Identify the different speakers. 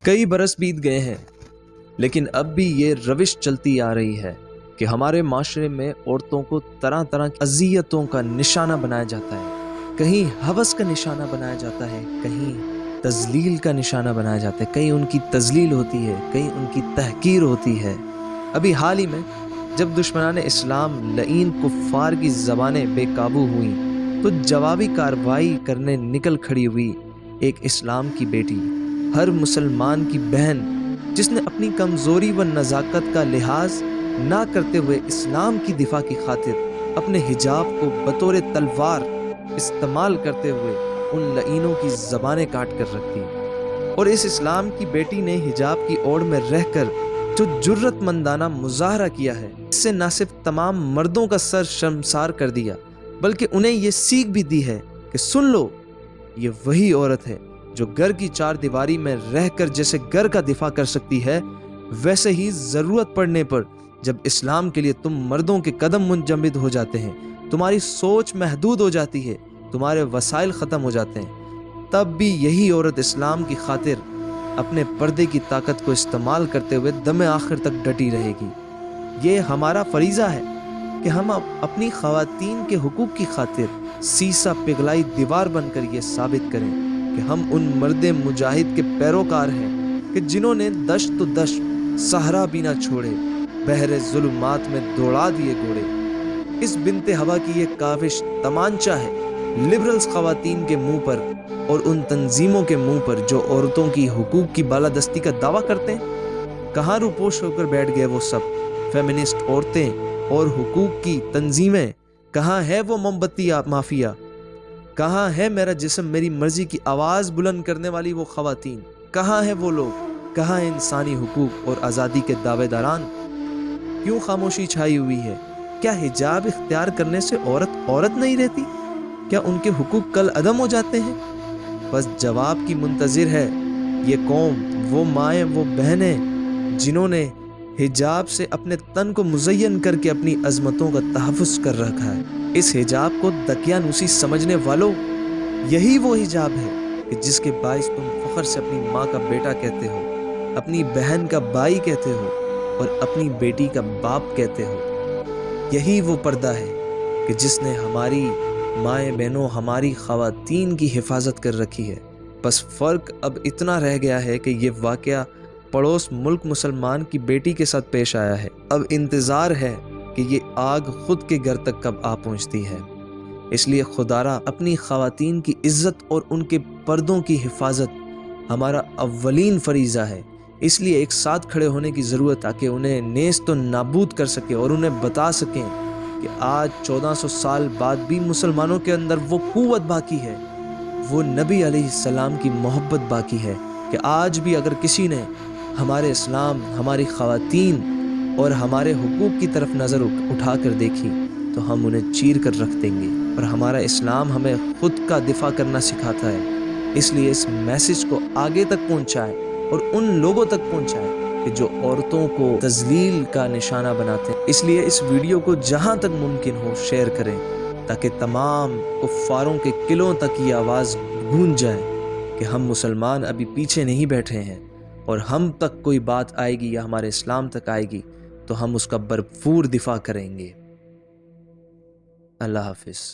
Speaker 1: कई बरस बीत गए हैं, लेकिन अब भी ये रविश चलती आ रही है कि हमारे माशरे में औरतों को तरह तरह की अज़ियतों का निशाना बनाया जाता है। कहीं हवस का निशाना बनाया जाता है, कहीं तज़लील का निशाना बनाया जाता है, कहीं उनकी तज़लील होती है, कहीं उनकी तहकीर होती है। अभी हाल ही में जब दुश्मनान इस्लाम लईन कुफ़ार की ज़बानें बेकाबू हुई तो जवाबी कार्रवाई करने निकल खड़ी हुई एक इस्लाम की बेटी, हर मुसलमान की बहन, जिसने अपनी कमज़ोरी व नज़ाकत का लिहाज ना करते हुए इस्लाम की दिफा की खातिर अपने हिजाब को बतौर तलवार इस्तेमाल करते हुए उन लईनों की ज़बानें काट कर रख दी। और इस इस्लाम की बेटी ने हिजाब की ओड़ में रहकर जो जुर्रतमंदाना मुजाहरा किया है, इससे न सिर्फ तमाम मर्दों का सर शर्मसार कर दिया, बल्कि उन्हें ये सीख भी दी है कि सुन लो, ये वही औरत है जो घर की चार दीवारी में रहकर जैसे घर का दिफा कर सकती है, वैसे ही ज़रूरत पड़ने पर जब इस्लाम के लिए तुम मर्दों के कदम मुंजमद हो जाते हैं, तुम्हारी सोच महदूद हो जाती है, तुम्हारे वसाइल ख़त्म हो जाते हैं, तब भी यही औरत इस्लाम की खातिर अपने पर्दे की ताकत को इस्तेमाल करते हुए दम आखिर तक डटी रहेगी। ये हमारा फरीज़ा है कि हम अपनी ख़वातीन के हुकूक की खातिर सीसा पिघलाई दीवार बनकर ये साबित करें कि हम उन मर्दे मुजाहिद के पैरोकार हैं कि जिन्होंने दश्त तो दश्त सहरा भी ना छोड़े, बहरे ज़ुल्मात में दौड़ा दिए घोड़े। इस बिनते हवा की ये काविश तमांचा है लिबरल्स ख़वातीन के मुंह पर और उन तंजीमों के मुंह पर जो औरतों की हुकूक की बालादस्ती का दावा करते हैं। कहाँ रूपोश होकर बैठ गए वो सब फेमिनिस्ट औरतें और हुकूक की तंजीमें? कहाँ है वो मोमबत्ती माफिया? कहाँ है मेरा जिस्म मेरी मर्जी की आवाज़ बुलंद करने वाली वो ख़वातीन? कहाँ है वो लोग? कहाँ है इंसानी हुकूक और आज़ादी के दावेदारान? क्यों खामोशी छाई हुई है? क्या हिजाब इख्तियार करने से औरत औरत नहीं रहती? क्या उनके हुकूक कल अदम हो जाते हैं? बस जवाब की मुंतज़िर है ये कौम, वो माएँ, वो बहनें जिन्होंने हिजाब से अपने तन को मुज़य्यन करके अपनी अज़मतों का तहफ़्फ़ुज़ कर रखा है। इस हिजाब को दकियानूसी समझने वालों, यही वो हिजाब है कि जिसके बाइस तुम फ़ख्र से अपनी माँ का बेटा कहते हो, अपनी बहन का भाई कहते हो और अपनी बेटी का बाप कहते हो। यही वो पर्दा है कि जिसने हमारी माएँ बहनों, हमारी ख़वातीन की हिफाजत कर रखी है। बस फ़र्क अब इतना रह गया है कि ये वाक़या पड़ोस मुल्क मुसलमान की बेटी के साथ पेश आया है। अब इंतज़ार है कि ये आग खुद के घर तक कब आ पहुंचती है। इसलिए खुदारा अपनी ख़वातीन की इज़्ज़त और उनके पर्दों की हिफाजत हमारा अव्वलीन फरीज़ा है। इसलिए एक साथ खड़े होने की ज़रूरत ताकि उन्हें नेस्त तो नाबूद कर सकें और उन्हें बता सकें कि आज 1400 साल बाद भी मुसलमानों के अंदर वो क़ुव्वत बाकी है, वो नबी अलैहिस्सलाम की मोहब्बत बाकी है कि आज भी अगर किसी ने हमारे इस्लाम, हमारी ख़वातीन और हमारे हुकूक की तरफ नज़र उठा कर देखी तो हम उन्हें चीर कर रख देंगे। और हमारा इस्लाम हमें ख़ुद का दिफा करना सिखाता है। इसलिए इस मैसेज को आगे तक पहुँचाएँ और उन लोगों तक पहुँचाएँ कि जो औरतों को तज़लील का निशाना बनाते हैं। इसलिए इस वीडियो को जहाँ तक मुमकिन हो शेयर करें ताकि तमाम कुफ़ारों के किलों तक ये आवाज़ गूंज जाए कि हम मुसलमान अभी पीछे नहीं बैठे हैं और हम तक कोई बात आएगी या हमारे इस्लाम तक आएगी तो हम उसका भरपूर दिफा करेंगे। अल्लाह हाफ़िज़।